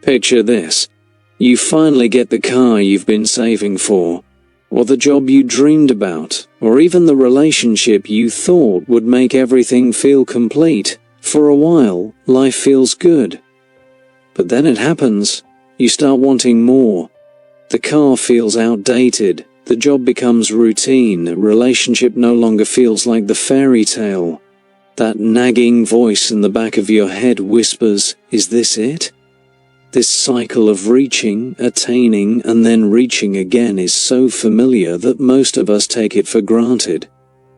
Picture this. You finally get the car you've been saving for, or the job you dreamed about, or even the relationship you thought would make everything feel complete. For a while, life feels good. But then it happens. You start wanting more. The car feels outdated, the job becomes routine, the relationship no longer feels like the fairy tale. That nagging voice in the back of your head whispers, "Is this it?" This cycle of reaching, attaining, and then reaching again is so familiar that most of us take it for granted.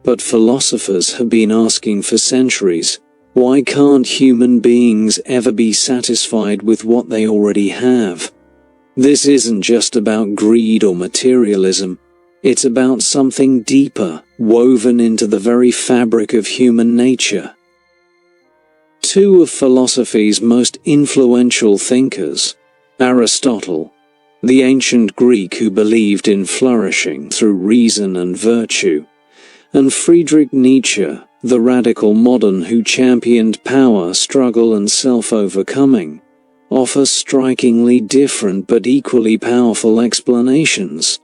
But philosophers have been asking for centuries, why can't human beings ever be satisfied with what they already have? This isn't just about greed or materialism. It's about something deeper, woven into the very fabric of human nature. Two of philosophy's most influential thinkers, Aristotle, the ancient Greek who believed in flourishing through reason and virtue, and Friedrich Nietzsche, the radical modern who championed power, struggle, and self-overcoming, offer strikingly different but equally powerful explanations.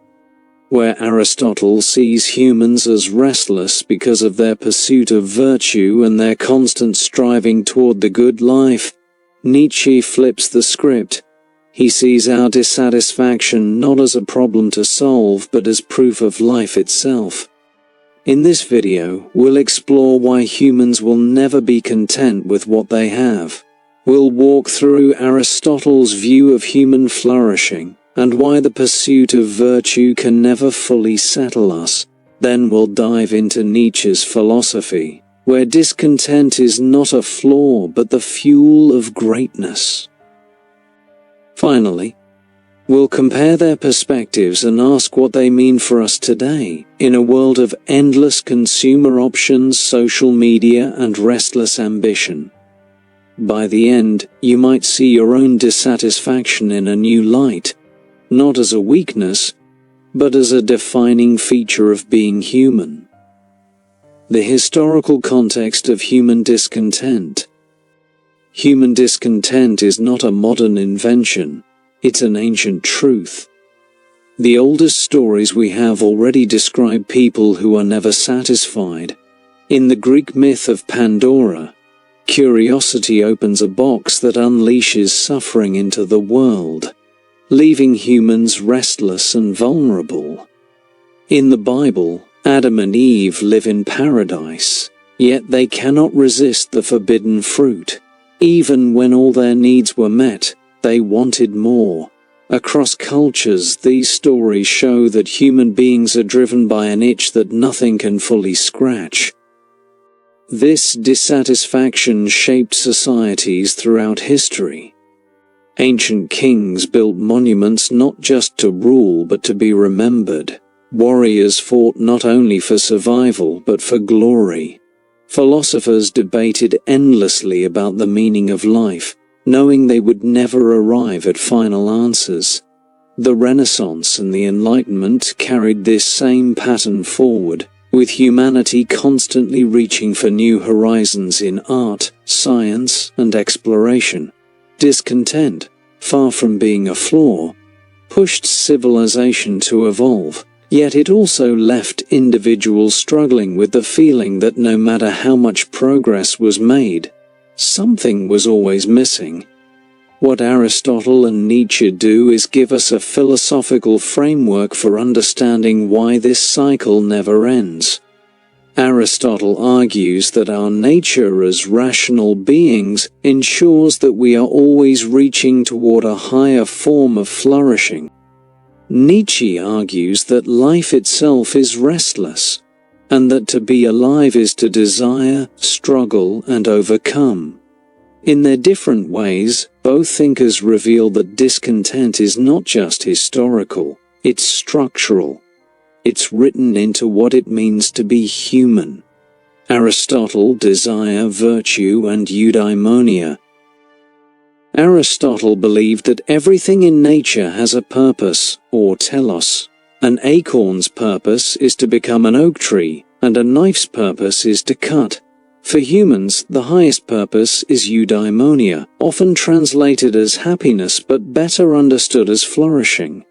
Where Aristotle sees humans as restless because of their pursuit of virtue and their constant striving toward the good life, Nietzsche flips the script. He sees our dissatisfaction not as a problem to solve but as proof of life itself. In this video, we'll explore why humans will never be content with what they have. We'll walk through Aristotle's view of human flourishing, and why the pursuit of virtue can never fully settle us. Then we'll dive into Nietzsche's philosophy, where discontent is not a flaw but the fuel of greatness. Finally, we'll compare their perspectives and ask what they mean for us today, in a world of endless consumer options, social media, and restless ambition. By the end, you might see your own dissatisfaction in a new light, not as a weakness, but as a defining feature of being human. The historical context of human discontent. Human discontent is not a modern invention, it's an ancient truth. The oldest stories we have already describe people who are never satisfied. In the Greek myth of Pandora, curiosity opens a box that unleashes suffering into the world, leaving humans restless and vulnerable. In the Bible, Adam and Eve live in paradise, yet they cannot resist the forbidden fruit. Even when all their needs were met, they wanted more. Across cultures, these stories show that human beings are driven by an itch that nothing can fully scratch. This dissatisfaction shaped societies throughout history. Ancient kings built monuments not just to rule but to be remembered. Warriors fought not only for survival but for glory. Philosophers debated endlessly about the meaning of life, knowing they would never arrive at final answers. The Renaissance and the Enlightenment carried this same pattern forward, with humanity constantly reaching for new horizons in art, science, and exploration. Discontent, far from being a flaw, pushed civilization to evolve, yet it also left individuals struggling with the feeling that no matter how much progress was made, something was always missing. What Aristotle and Nietzsche do is give us a philosophical framework for understanding why this cycle never ends. Aristotle argues that our nature as rational beings ensures that we are always reaching toward a higher form of flourishing. Nietzsche argues that life itself is restless, and that to be alive is to desire, struggle, and overcome. In their different ways, both thinkers reveal that discontent is not just historical, it's structural. It's written into what it means to be human. Aristotle, desire, virtue, and eudaimonia. Aristotle believed that everything in nature has a purpose, or telos. An acorn's purpose is to become an oak tree, and a knife's purpose is to cut. For humans, the highest purpose is eudaimonia, often translated as happiness but better understood as flourishing.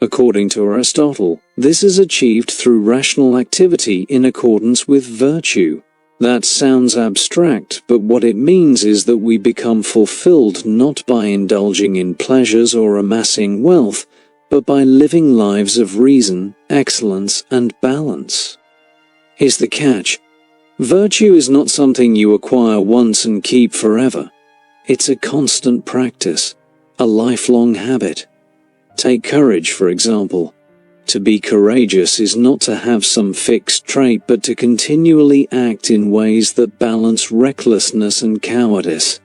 According to Aristotle, this is achieved through rational activity in accordance with virtue. That sounds abstract, but what it means is that we become fulfilled not by indulging in pleasures or amassing wealth, but by living lives of reason, excellence, and balance. Here's the catch. Virtue is not something you acquire once and keep forever. It's a constant practice, a lifelong habit. Take courage, for example. To be courageous is not to have some fixed trait but to continually act in ways that balance recklessness and cowardice.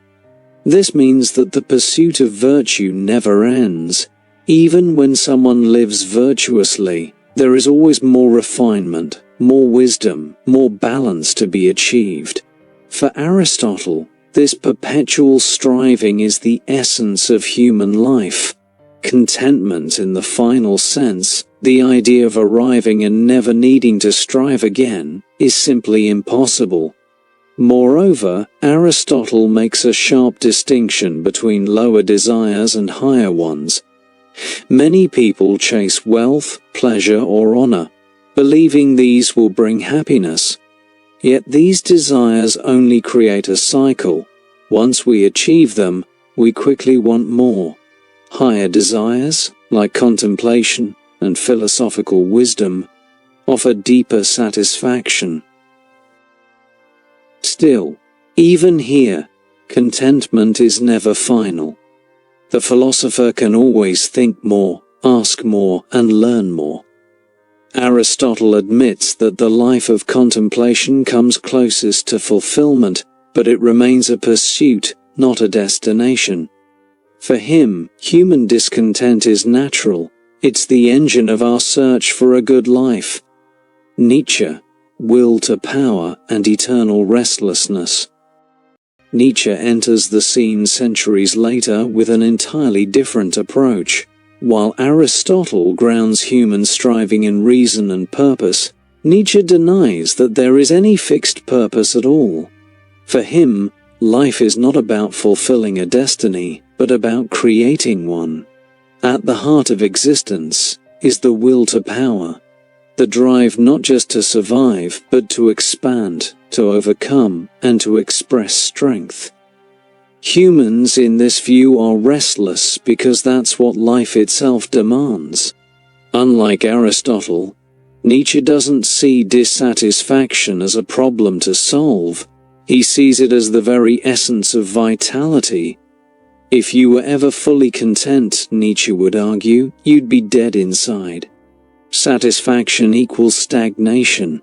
This means that the pursuit of virtue never ends. Even when someone lives virtuously, there is always more refinement, more wisdom, more balance to be achieved. For Aristotle, this perpetual striving is the essence of human life. Contentment in the final sense, the idea of arriving and never needing to strive again, is simply impossible. Moreover, Aristotle makes a sharp distinction between lower desires and higher ones. Many people chase wealth, pleasure, or honor, believing these will bring happiness. Yet these desires only create a cycle. Once we achieve them, we quickly want more. Higher desires, like contemplation and philosophical wisdom, offer deeper satisfaction. Still, even here, contentment is never final. The philosopher can always think more, ask more, and learn more. Aristotle admits that the life of contemplation comes closest to fulfillment, but it remains a pursuit, not a destination. For him, human discontent is natural. It's the engine of our search for a good life. Nietzsche, will to power and eternal restlessness. Nietzsche enters the scene centuries later with an entirely different approach. While Aristotle grounds human striving in reason and purpose, Nietzsche denies that there is any fixed purpose at all. For him, life is not about fulfilling a destiny, but about creating one. At the heart of existence is the will to power, the drive not just to survive, but to expand, to overcome, and to express strength. Humans in this view are restless because that's what life itself demands. Unlike Aristotle, Nietzsche doesn't see dissatisfaction as a problem to solve. He sees it as the very essence of vitality. If you were ever fully content, Nietzsche would argue, you'd be dead inside. Satisfaction equals stagnation.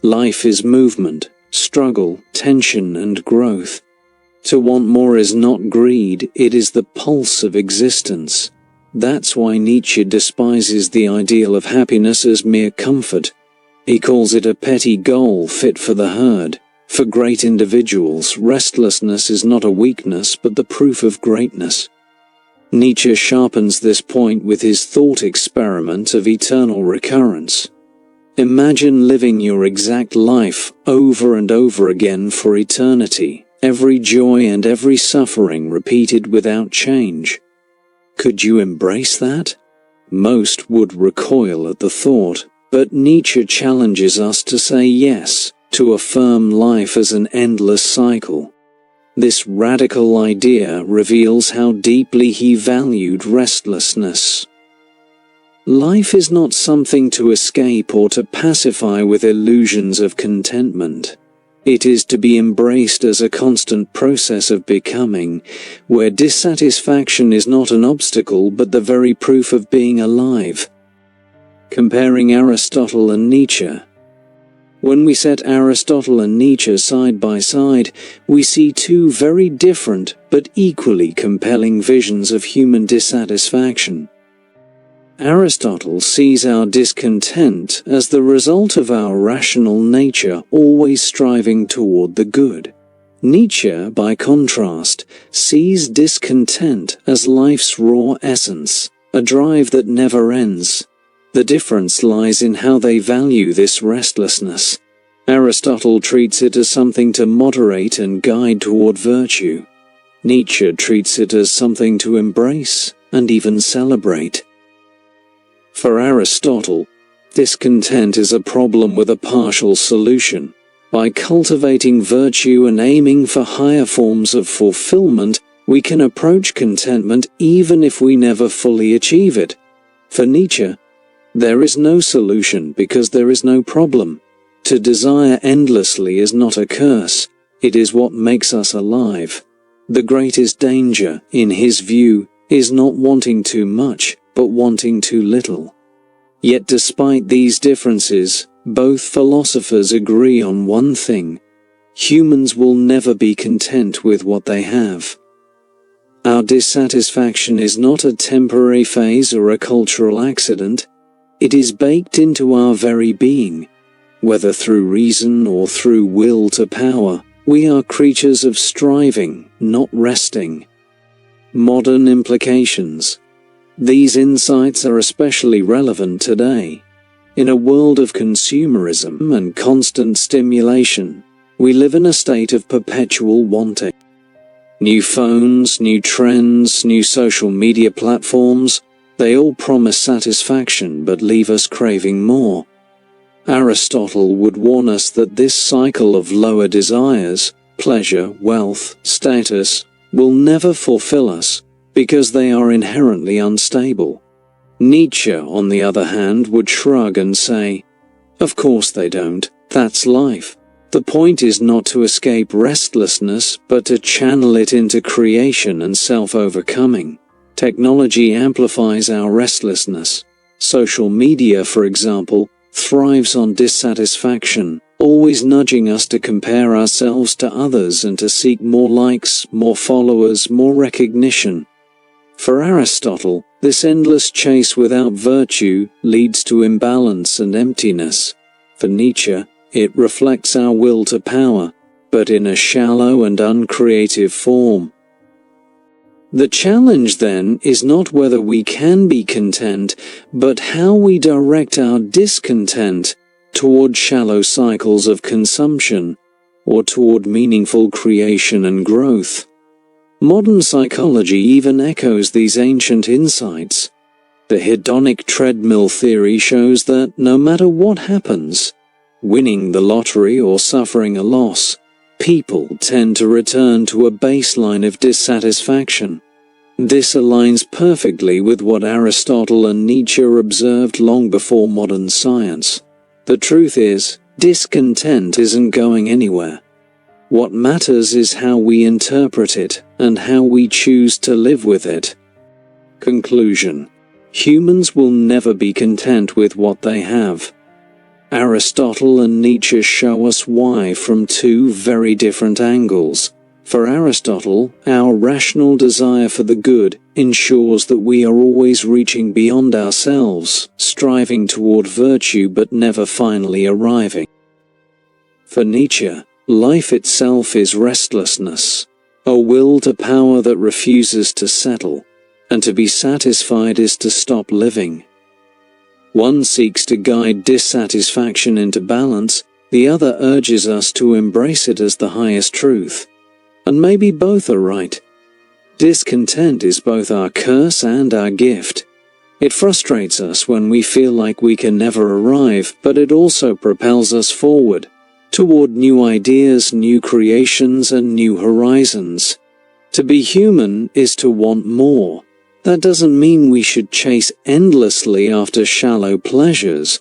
Life is movement, struggle, tension, and growth. To want more is not greed, it is the pulse of existence. That's why Nietzsche despises the ideal of happiness as mere comfort. He calls it a petty goal fit for the herd. For great individuals, restlessness is not a weakness but the proof of greatness. Nietzsche sharpens this point with his thought experiment of eternal recurrence. Imagine living your exact life over and over again for eternity, every joy and every suffering repeated without change. Could you embrace that? Most would recoil at the thought, but Nietzsche challenges us to say yes, to affirm life as an endless cycle. This radical idea reveals how deeply he valued restlessness. Life is not something to escape or to pacify with illusions of contentment. It is to be embraced as a constant process of becoming, where dissatisfaction is not an obstacle but the very proof of being alive. Comparing Aristotle and Nietzsche. When we set Aristotle and Nietzsche side by side, we see two very different but equally compelling visions of human dissatisfaction. Aristotle sees our discontent as the result of our rational nature always striving toward the good. Nietzsche, by contrast, sees discontent as life's raw essence, a drive that never ends. The difference lies in how they value this restlessness. Aristotle treats it as something to moderate and guide toward virtue. Nietzsche treats it as something to embrace and even celebrate. For Aristotle, discontent is a problem with a partial solution. By cultivating virtue and aiming for higher forms of fulfillment, we can approach contentment even if we never fully achieve it. For Nietzsche, there is no solution because there is no problem. To desire endlessly is not a curse, it is what makes us alive. The greatest danger, in his view, is not wanting too much, but wanting too little. Yet despite these differences, both philosophers agree on one thing: humans will never be content with what they have. Our dissatisfaction is not a temporary phase or a cultural accident. It is baked into our very being. Whether through reason or through will to power, we are creatures of striving, not resting. Modern implications. These insights are especially relevant today. In a world of consumerism and constant stimulation, we live in a state of perpetual wanting. New phones, new trends, new social media platforms, they all promise satisfaction but leave us craving more. Aristotle would warn us that this cycle of lower desires, pleasure, wealth, status, will never fulfill us, because they are inherently unstable. Nietzsche, on the other hand, would shrug and say, "Of course they don't, that's life. The point is not to escape restlessness, but to channel it into creation and self-overcoming. Technology amplifies our restlessness. Social media, for example, thrives on dissatisfaction, always nudging us to compare ourselves to others and to seek more likes, more followers, more recognition." For Aristotle, this endless chase without virtue leads to imbalance and emptiness. For Nietzsche, it reflects our will to power, but in a shallow and uncreative form. The challenge, then, is not whether we can be content, but how we direct our discontent toward shallow cycles of consumption, or toward meaningful creation and growth. Modern psychology even echoes these ancient insights. The hedonic treadmill theory shows that no matter what happens, winning the lottery or suffering a loss, people tend to return to a baseline of dissatisfaction. This aligns perfectly with what Aristotle and Nietzsche observed long before modern science. The truth is, discontent isn't going anywhere. What matters is how we interpret it, and how we choose to live with it. Conclusion. Humans will never be content with what they have. Aristotle and Nietzsche show us why from two very different angles. For Aristotle, our rational desire for the good ensures that we are always reaching beyond ourselves, striving toward virtue but never finally arriving. For Nietzsche, life itself is restlessness, a will to power that refuses to settle, and to be satisfied is to stop living. One seeks to guide dissatisfaction into balance, the other urges us to embrace it as the highest truth. And maybe both are right. Discontent is both our curse and our gift. It frustrates us when we feel like we can never arrive, but it also propels us forward, toward new ideas, new creations, and new horizons. To be human is to want more. That doesn't mean we should chase endlessly after shallow pleasures,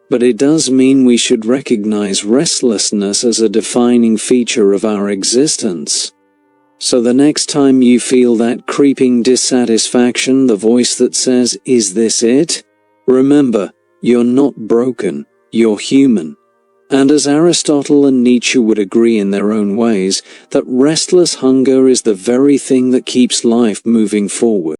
but it does mean we should recognize restlessness as a defining feature of our existence. So the next time you feel that creeping dissatisfaction, the voice that says, "Is this it?" remember, you're not broken, you're human. And as Aristotle and Nietzsche would agree in their own ways, that restless hunger is the very thing that keeps life moving forward.